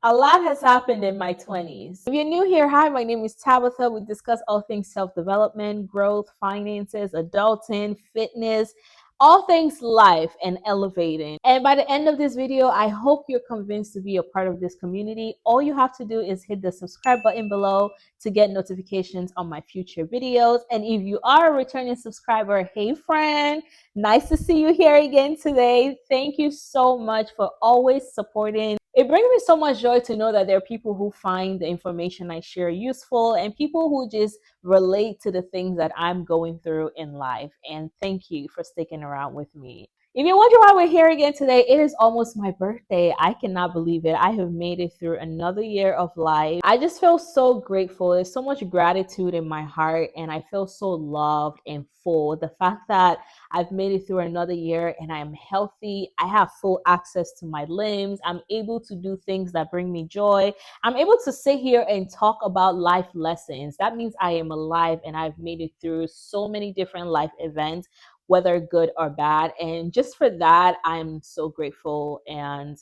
A lot has happened in my 20s. If you're new here, hi, my name is Tabitha. We discuss all things self development, growth, finances, adulting, fitness, all things life and elevating. And by the end of this video, I hope you're convinced to be a part of this community. All you have to do is hit the subscribe button below to get notifications on my future videos. And if you are a returning subscriber, hey friend, nice to see you here again today. Thank you so much for always supporting. It brings me so much joy to know that there are people who find the information I share useful and people who just relate to the things that I'm going through in life. And thank you for sticking around with me. If you're wondering why we're here again today, it is almost my birthday. I cannot believe it. I have made it through another year of life. I just feel so grateful. There's so much gratitude in my heart, and I feel so loved and full. The fact that I've made it through another year and I am healthy. I have full access to my limbs. I'm able to do things that bring me joy. I'm able to sit here and talk about life lessons. That means I am alive and I've made it through so many different life events, whether good or bad. And just for that, I'm so grateful. And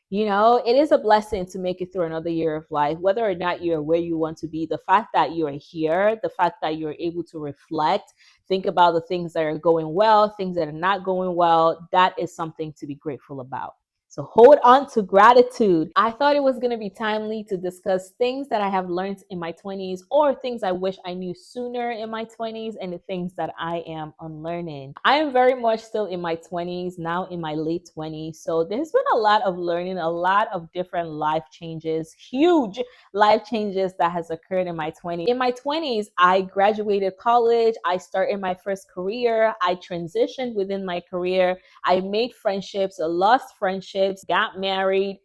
it is a blessing to make it through another year of life, whether or not you're where you want to be. The fact that you're here, the fact that you're able to reflect, think about the things that are going well, things that are not going well, that is something to be grateful about. So hold on to gratitude. I thought it was going to be timely to discuss things that I have learned in my 20s or things I wish I knew sooner in my 20s and the things that I am unlearning. I am very much still in my 20s, now in my late 20s. So there's been a lot of learning, a lot of different life changes, huge life changes that has occurred in my 20s. In my 20s, I graduated college, I started my first career, I transitioned within my career, I made friendships, lost friendships, got married.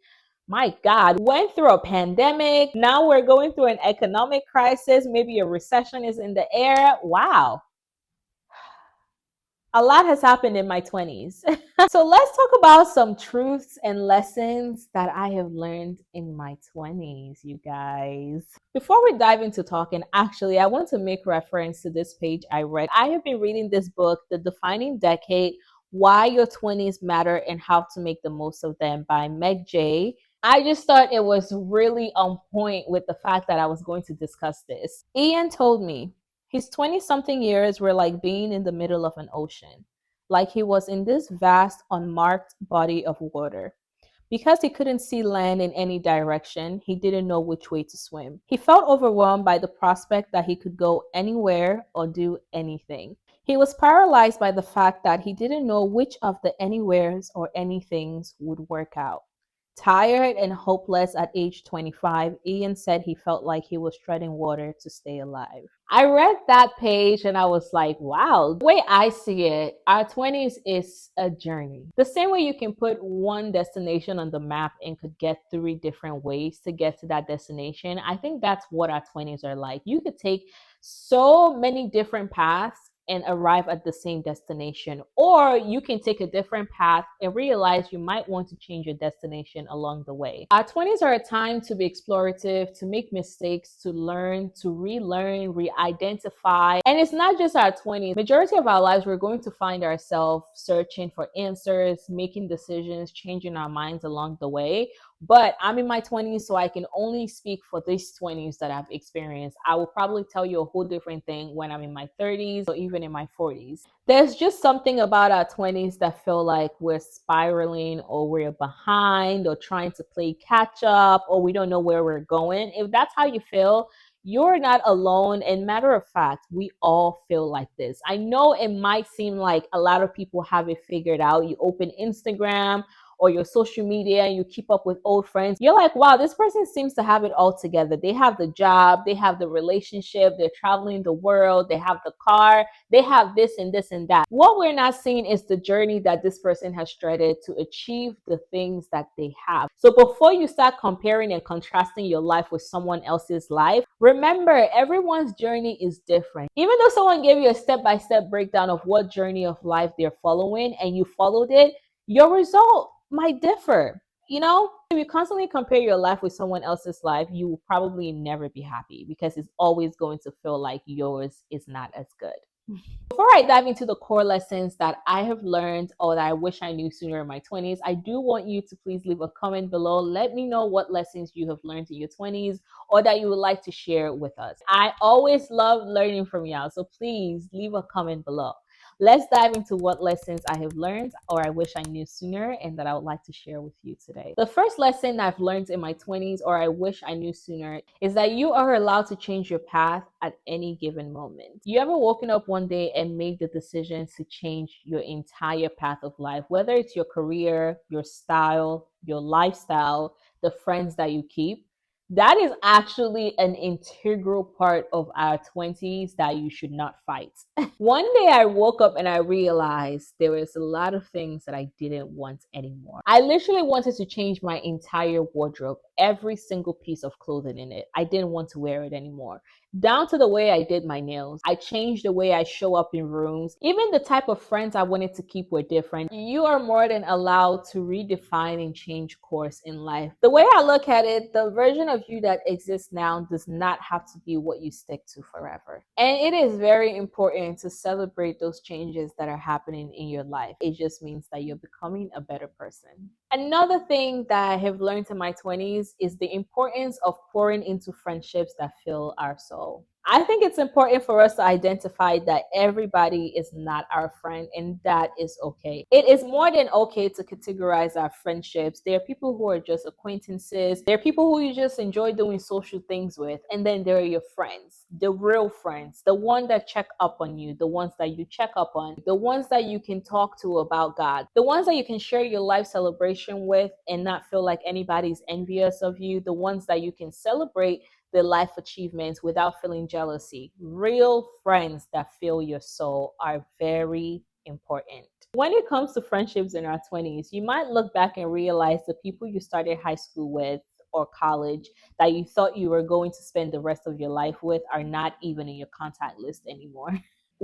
My God, went through a pandemic. Now we're going through an economic crisis. Maybe a recession is in the air. Wow. A lot has happened in my 20s. So let's talk about some truths and lessons that I have learned in my 20s, you guys. Before we dive into talking, actually, I want to make reference to this page I read. I have been reading this book, The Defining Decade: Why Your 20s Matter and How to Make the Most of Them by Meg Jay. I just thought it was really on point with the fact that I was going to discuss this. Ian told me his 20 something years were like being in the middle of an ocean, like he was in this vast, unmarked body of water. Because he couldn't see land in any direction, he didn't know which way to swim. He felt overwhelmed by the prospect that he could go anywhere or do anything. He was paralyzed by the fact that he didn't know which of the anywheres or anythings would work out. Tired and hopeless at age 25, Ian said he felt like he was treading water to stay alive. I read that page and I was like, wow, the way I see it, our 20s is a journey. The same way you can put one destination on the map and could get 3 different ways to get to that destination, I think that's what our 20s are like. You could take so many different paths and arrive at the same destination. Or you can take a different path and realize you might want to change your destination along the way. Our 20s are a time to be explorative, to make mistakes, to learn, to relearn, re-identify. And it's not just our 20s. Majority of our lives, we're going to find ourselves searching for answers, making decisions, changing our minds along the way. But I'm in my 20s, so I can only speak for these 20s that I've experienced. I will probably tell you a whole different thing when I'm in my 30s or even in my 40s. There's just something about our 20s that feel like we're spiraling or we're behind or trying to play catch up or we don't know where we're going. If that's how you feel, you're not alone. And matter of fact, we all feel like this. I know it might seem like a lot of people have it figured out. You open Instagram or your social media and you keep up with old friends, you're like, wow, this person seems to have it all together. They have the job, they have the relationship, they're traveling the world, they have the car, they have this and this and that. What we're not seeing is the journey that this person has treaded to achieve the things that they have. So before you start comparing and contrasting your life with someone else's life, remember everyone's journey is different. Even though someone gave you a step-by-step breakdown of what journey of life they're following and you followed it, your result might differ. If you constantly compare your life with someone else's life, you will probably never be happy because it's always going to feel like yours is not as good. Before I dive into the core lessons that I have learned or that I wish I knew sooner in my 20s, I do want you to please leave a comment below. Let me know what lessons you have learned in your 20s or that you would like to share with us. I always love learning from y'all, so please leave a comment below. Let's dive into what lessons I have learned or I wish I knew sooner and that I would like to share with you today. The first lesson I've learned in my 20s or I wish I knew sooner is that you are allowed to change your path at any given moment. You ever woken up one day and made the decision to change your entire path of life, whether it's your career, your style, your lifestyle, the friends that you keep? That is actually an integral part of our 20s that you should not fight. One day I woke up and I realized there was a lot of things that I didn't want anymore. I literally wanted to change my entire wardrobe, every single piece of clothing in it. I didn't want to wear it anymore. Down to the way I did my nails. I changed the way I show up in rooms. Even the type of friends I wanted to keep were different. You are more than allowed to redefine and change course in life. The way I look at it, the version of you that exists now does not have to be what you stick to forever. And it is very important to celebrate those changes that are happening in your life. It just means that you're becoming a better person. Another thing that I have learned in my 20s is the importance of pouring into friendships that fill our soul. I think it's important for us to identify that everybody is not our friend, and that is okay. It is more than okay to categorize our friendships. There are people who are just acquaintances, there are people who you just enjoy doing social things with, and then there are your friends, the real friends, the ones that check up on you, the ones that you check up on, the ones that you can talk to about God, the ones that you can share your life celebration with and not feel like anybody's envious of you, the ones that you can celebrate their life achievements without feeling jealousy. Real friends that fill your soul are very important. When it comes to friendships in our 20s, you might look back and realize the people you started high school with or college that you thought you were going to spend the rest of your life with are not even in your contact list anymore.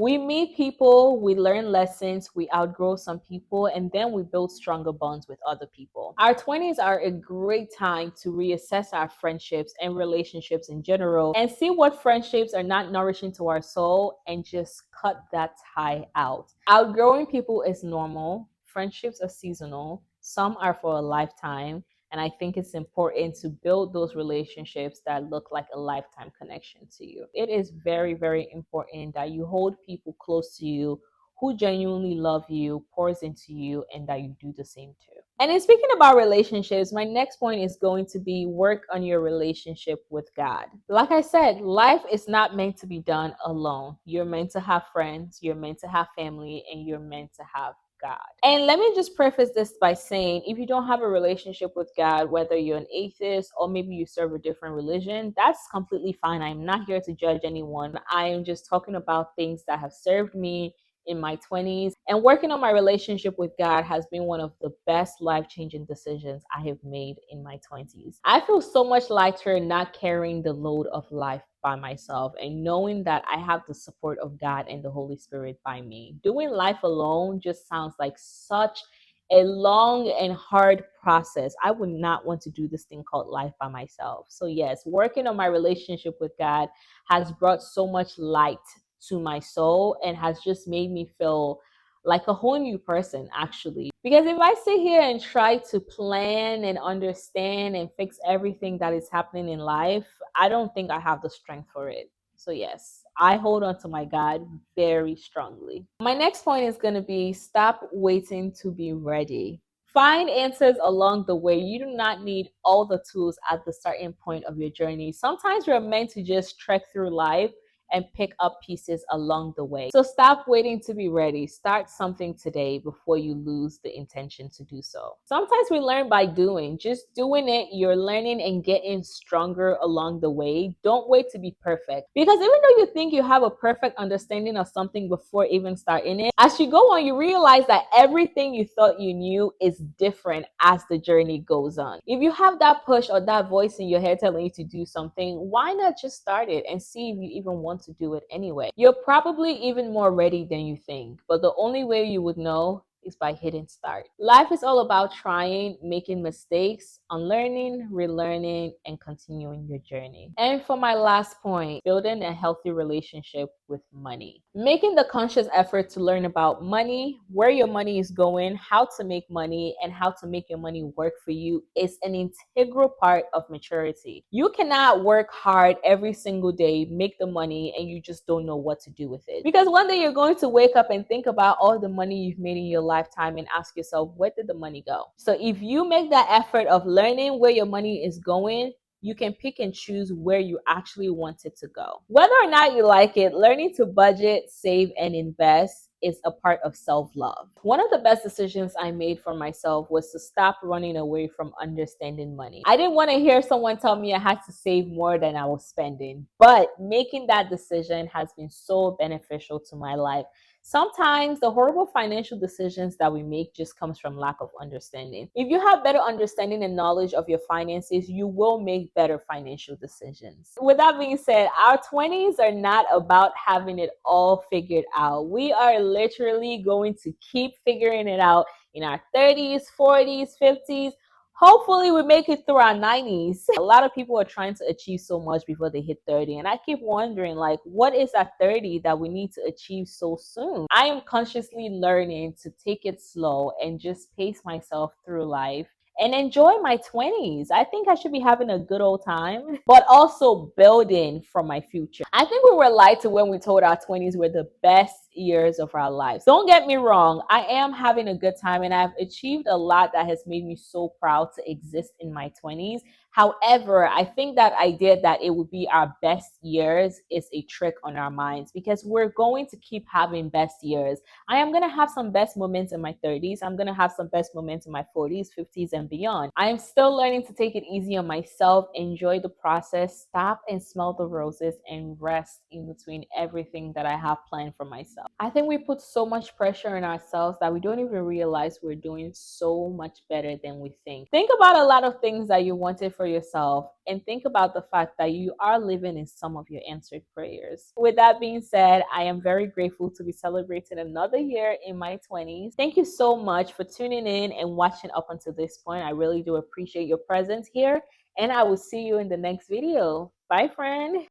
We meet people, we learn lessons, we outgrow some people, and then we build stronger bonds with other people. Our 20s are a great time to reassess our friendships and relationships in general and see what friendships are not nourishing to our soul and just cut that tie out. Outgrowing people is normal, friendships are seasonal, some are for a lifetime. And I think it's important to build those relationships that look like a lifetime connection to you. It is very, very important that you hold people close to you who genuinely love you, pours into you, and that you do the same too. And in speaking about relationships, my next point is going to be work on your relationship with God. Like I said, life is not meant to be done alone. You're meant to have friends, you're meant to have family, and you're meant to have God. And let me just preface this by saying if you don't have a relationship with God, whether you're an atheist or maybe you serve a different religion, that's completely fine. I'm not here to judge anyone. I am just talking about things that have served me in my 20s. And working on my relationship with God has been one of the best life changing decisions I have made in my 20s. I feel so much lighter not carrying the load of life by myself and knowing that I have the support of God and the Holy Spirit by me. Doing life alone just sounds like such a long and hard process. I would not want to do this thing called life by myself. So, yes, working on my relationship with God has brought so much light to my soul and has just made me feel like a whole new person, actually. Because if I sit here and try to plan and understand and fix everything that is happening in life, I don't think I have the strength for it. So, yes, I hold on to my God very strongly. My next point is going to be stop waiting to be ready. Find answers along the way. You do not need all the tools at the starting point of your journey. Sometimes we're meant to just trek through life and pick up pieces along the way. So stop waiting to be ready. Start something today before you lose the intention to do so. Sometimes we learn by doing. Just doing it, you're learning and getting stronger along the way. Don't wait to be perfect. Because even though you think you have a perfect understanding of something before even starting it, as you go on, you realize that everything you thought you knew is different as the journey goes on. If you have that push or that voice in your head telling you to do something, why not just start it and see if you even want to do it anyway? You're probably even more ready than you think, but the only way you would know is by hitting start. Life is all about trying, making mistakes, unlearning, relearning, and continuing your journey. And for my last point, building a healthy relationship with money. Making the conscious effort to learn about money, where your money is going, how to make money, and how to make your money work for you is an integral part of maturity. You cannot work hard every single day, make the money, and you just don't know what to do with it. Because one day you're going to wake up and think about all the money you've made in your lifetime and ask yourself, where did the money go? So if you make that effort of learning where your money is going, you can pick and choose where you actually want it to go. Whether or not you like it, learning to budget, save, and invest is a part of self-love. One of the best decisions I made for myself was to stop running away from understanding money. I didn't want to hear someone tell me I had to save more than I was spending, but making that decision has been so beneficial to my life. Sometimes the horrible financial decisions that we make just comes from lack of understanding. If you have better understanding and knowledge of your finances, you will make better financial decisions. With that being said, our 20s are not about having it all figured out. We are literally going to keep figuring it out in our 30s, 40s, 50s. Hopefully we make it through our 90s. A lot of people are trying to achieve so much before they hit 30. And I keep wondering, like, what is at 30 that we need to achieve so soon? I am consciously learning to take it slow and just pace myself through life and enjoy my 20s. I think I should be having a good old time, but also building for my future. I think we were lied to when we told our 20s were the best years of our lives. Don't get me wrong, I am having a good time and I've achieved a lot that has made me so proud to exist in my 20s. However, I think that idea that it would be our best years is a trick on our minds because we're going to keep having best years. I am going to have some best moments in my 30s. I'm going to have some best moments in my 40s, 50s, and beyond. I am still learning to take it easy on myself, enjoy the process, stop and smell the roses, and rest in between everything that I have planned for myself. I think we put so much pressure on ourselves that we don't even realize we're doing so much better than we think. Think about a lot of things that you wanted for yourself and think about the fact that you are living in some of your answered prayers. With that being said, I am very grateful to be celebrating another year in my 20s. Thank you so much for tuning in and watching up until this point. I really do appreciate your presence here, and I will see you in the next video. Bye, friend.